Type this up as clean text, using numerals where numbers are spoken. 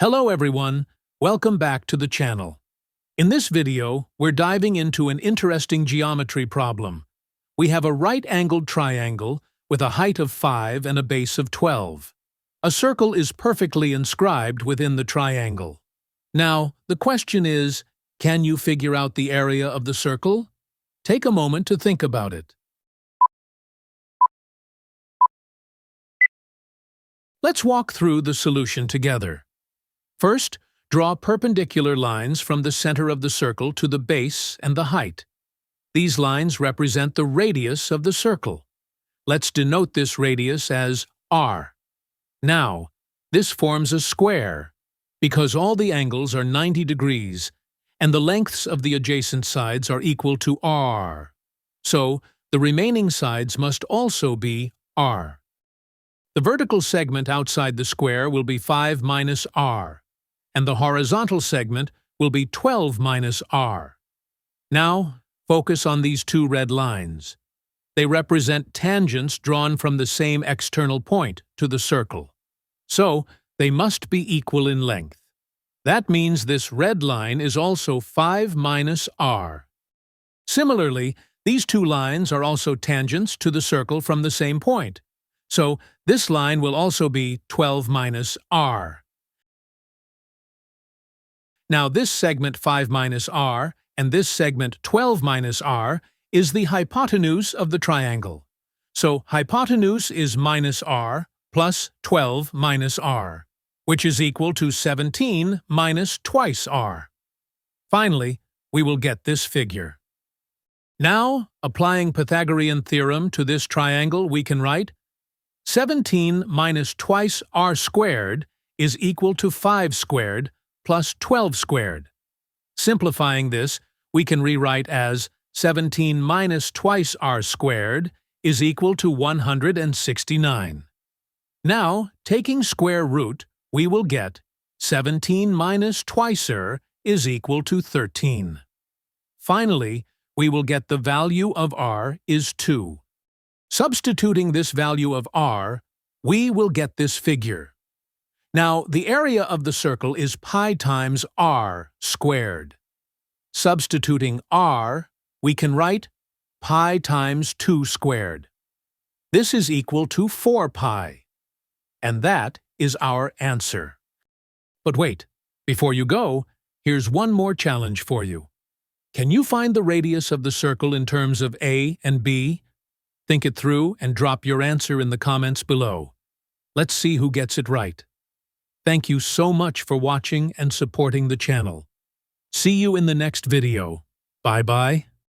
Hello everyone, welcome back to the channel. In this video, we're diving into an interesting geometry problem. We have a right-angled triangle with a height of 5 and a base of 12. A circle is perfectly inscribed within the triangle. Now, the question is, can you figure out the area of the circle? Take a moment to think about it. Let's walk through the solution together. First, draw perpendicular lines from the center of the circle to the base and the height. These lines represent the radius of the circle. Let's denote this radius as r. Now, this forms a square, because all the angles are 90 degrees, and the lengths of the adjacent sides are equal to r. So, the remaining sides must also be r. The vertical segment outside the square will be 5 minus r, and the horizontal segment will be 12 minus r. Now, focus on these two red lines. They represent tangents drawn from the same external point to the circle. So, they must be equal in length. That means this red line is also 5 minus r. Similarly, these two lines are also tangents to the circle from the same point. So, this line will also be 12 minus r. Now, this segment 5 minus r and this segment 12 minus r is the hypotenuse of the triangle. So, hypotenuse is minus r plus 12 minus r, which is equal to 17 minus twice r. Finally, we will get this figure. Now, applying Pythagorean theorem to this triangle, we can write 17 minus twice r squared is equal to 5 squared plus 12 squared. Simplifying this, we can rewrite as 17 minus twice r squared is equal to 169. Now, taking square root, we will get 17 minus twice r is equal to 13. Finally, we will get the value of r is 2. Substituting this value of r, we will get this figure. Now, the area of the circle is pi times r squared. Substituting r, we can write pi times 2 squared. This is equal to 4 pi. And that is our answer. But wait, before you go, here's one more challenge for you. Can you find the radius of the circle in terms of a and b? Think it through and drop your answer in the comments below. Let's see who gets it right. Thank you so much for watching and supporting the channel. See you in the next video. Bye-bye.